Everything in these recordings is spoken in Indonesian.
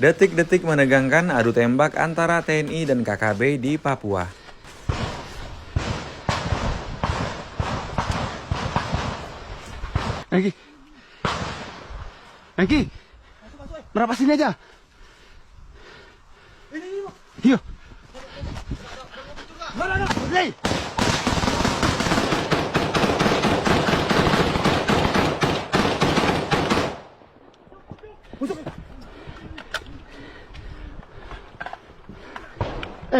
Detik-detik menegangkan adu tembak antara TNI dan KKB di Papua. Engki, berapa sini aja? Yuk. Hei.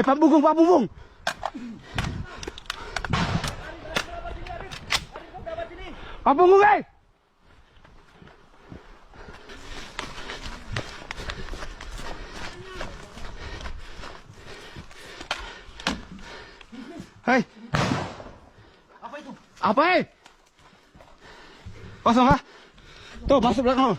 Pak Bungkung, Pak Bungkung. Pak Bungkung, Hei. Apa itu? Apa, Kosong kah? Tuh, masuk belakang.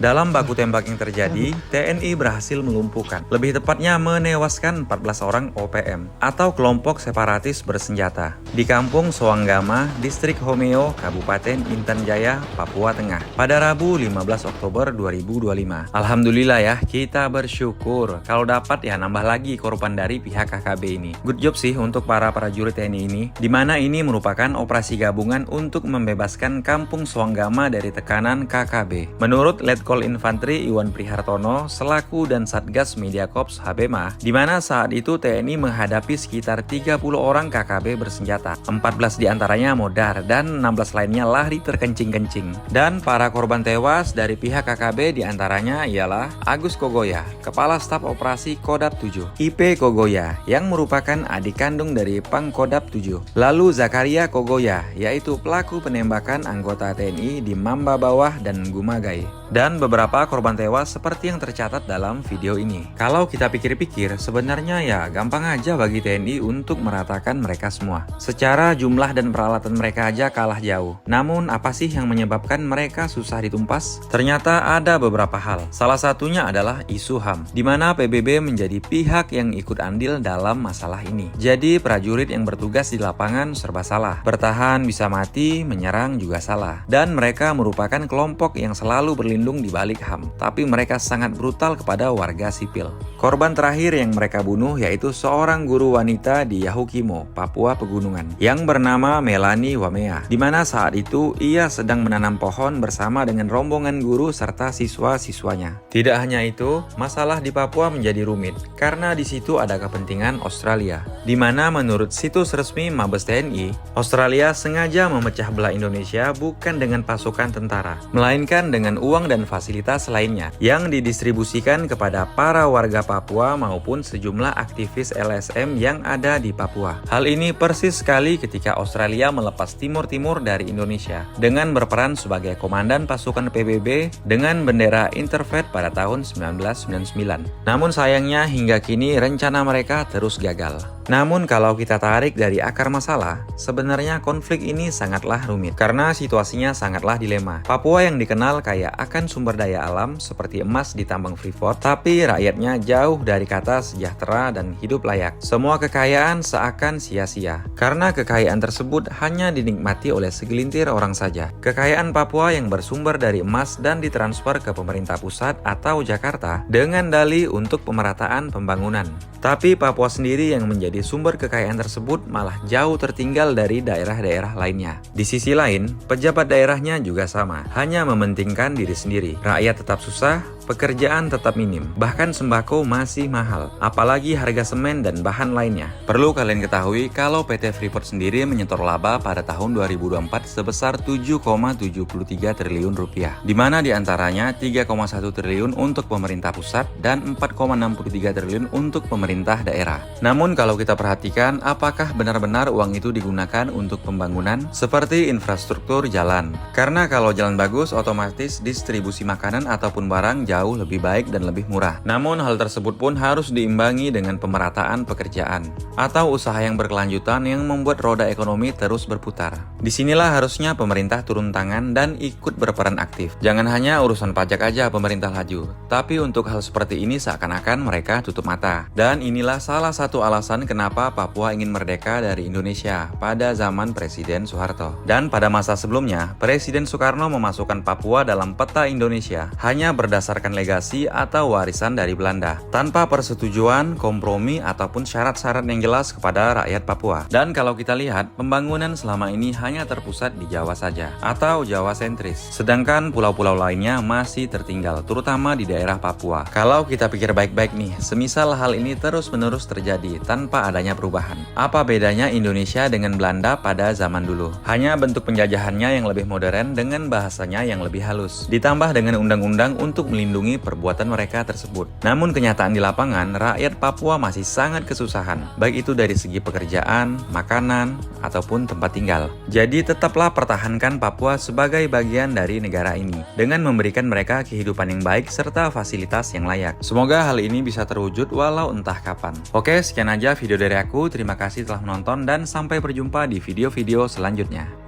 Dalam baku tembak yang terjadi, TNI berhasil melumpuhkan, lebih tepatnya menewaskan 14 orang OPM atau kelompok separatis bersenjata di kampung Soanggama, Distrik Homeo, Kabupaten Intan Jaya, Papua Tengah pada Rabu 15 Oktober 2025. Alhamdulillah ya, kita bersyukur kalau dapat ya nambah lagi korban dari pihak KKB ini. Good job sih untuk para prajurit TNI ini, di mana ini merupakan operasi gabungan untuk membebaskan kampung Soanggama dari tekanan KKB. Menurut Letkol Infantri Iwan Prihartono selaku dan Satgas Media Corps Habema, di mana saat itu TNI menghadapi sekitar 30 orang KKB bersenjata. 14 diantaranya modar dan 16 lainnya lari terkencing-kencing. Dan para korban tewas dari pihak KKB diantaranya ialah Agus Kogoya, Kepala Staf Operasi Kodap 7, IP Kogoya yang merupakan adik kandung dari Pangkodap 7. Lalu Zakaria Kogoya, yaitu pelaku penembakan anggota TNI di Mamba Bawah dan Gumagai. Dan beberapa korban tewas seperti yang tercatat dalam video ini. Kalau kita pikir-pikir, sebenarnya ya gampang aja bagi TNI untuk meratakan mereka semua. Secara jumlah dan peralatan mereka aja kalah jauh. Namun apa sih yang menyebabkan mereka susah ditumpas? Ternyata ada beberapa hal. Salah satunya adalah isu HAM, di mana PBB menjadi pihak yang ikut andil dalam masalah ini. Jadi prajurit yang bertugas di lapangan serba salah. Bertahan bisa mati, menyerang juga salah. Dan mereka merupakan kelompok yang selalu berlindung di balik HAM, tapi mereka sangat brutal kepada warga sipil. Korban terakhir yang mereka bunuh yaitu seorang guru wanita di Yahukimo, Papua Pegunungan, yang bernama Melanie Wamea, di mana saat itu ia sedang menanam pohon bersama dengan rombongan guru serta siswa-siswanya. Tidak hanya itu, masalah di Papua menjadi rumit karena di situ ada kepentingan Australia, di mana menurut situs resmi Mabes TNI, Australia sengaja memecah belah Indonesia bukan dengan pasukan tentara, melainkan dengan uang dan fasilitas lainnya yang didistribusikan kepada para warga Papua maupun sejumlah aktivis LSM yang ada di Papua. Hal ini persis sekali ketika Australia melepas Timur Timur dari Indonesia dengan berperan sebagai komandan pasukan PBB dengan bendera Interfed pada tahun 1999. Namun sayangnya hingga kini rencana mereka terus gagal. Namun kalau kita tarik dari akar masalah, sebenarnya konflik ini sangatlah rumit karena situasinya sangatlah dilema. Papua yang dikenal kaya akan sumber daya alam seperti emas di tambang Freeport, tapi rakyatnya jauh dari kata sejahtera dan hidup layak. Semua kekayaan seakan sia-sia karena kekayaan tersebut hanya dinikmati oleh segelintir orang saja. Kekayaan Papua yang bersumber dari emas dan ditransfer ke pemerintah pusat atau Jakarta dengan dalih untuk pemerataan pembangunan. Tapi Papua sendiri yang menjadi sumber kekayaan tersebut malah jauh tertinggal dari daerah-daerah lainnya. Di sisi lain, pejabat daerahnya juga sama, hanya mementingkan diri sendiri. Rakyat tetap susah, pekerjaan tetap minim, bahkan sembako masih mahal, apalagi harga semen dan bahan lainnya. Perlu kalian ketahui kalau PT Freeport sendiri menyetor laba pada tahun 2024 sebesar 7,73 triliun rupiah, di mana diantaranya 3,1 triliun untuk pemerintah pusat dan 4,63 triliun untuk pemerintah daerah. Namun kalau kita perhatikan, apakah benar-benar uang itu digunakan untuk pembangunan seperti infrastruktur jalan? Karena kalau jalan bagus, otomatis distribusi makanan ataupun barang jauh jauh lebih baik dan lebih murah. Namun hal tersebut pun harus diimbangi dengan pemerataan pekerjaan atau usaha yang berkelanjutan yang membuat roda ekonomi terus berputar. Disinilah harusnya pemerintah turun tangan dan ikut berperan aktif. Jangan hanya urusan pajak aja pemerintah laju, tapi untuk hal seperti ini seakan-akan mereka tutup mata. Dan inilah salah satu alasan kenapa Papua ingin merdeka dari Indonesia pada zaman Presiden Soeharto. Dan pada masa sebelumnya, Presiden Soekarno memasukkan Papua dalam peta Indonesia hanya berdasarkan legasi atau warisan dari Belanda, tanpa persetujuan, kompromi, ataupun syarat-syarat yang jelas kepada rakyat Papua. Dan kalau kita lihat, pembangunan selama ini hanya terpusat di Jawa saja, atau Jawa sentris. Sedangkan pulau-pulau lainnya masih tertinggal, terutama di daerah Papua. Kalau kita pikir baik-baik nih, semisal hal ini terus-menerus terjadi tanpa adanya perubahan. Apa bedanya Indonesia dengan Belanda pada zaman dulu? Hanya bentuk penjajahannya yang lebih modern dengan bahasanya yang lebih halus, ditambah dengan undang-undang untuk melindungi perbuatan mereka tersebut. Namun kenyataan di lapangan, rakyat Papua masih sangat kesusahan, baik itu dari segi pekerjaan, makanan, ataupun tempat tinggal. Jadi tetaplah pertahankan Papua sebagai bagian dari negara ini, dengan memberikan mereka kehidupan yang baik serta fasilitas yang layak. Semoga hal ini bisa terwujud walau entah kapan. Oke, sekian aja video dari aku. Terima kasih telah menonton dan sampai berjumpa di video-video selanjutnya.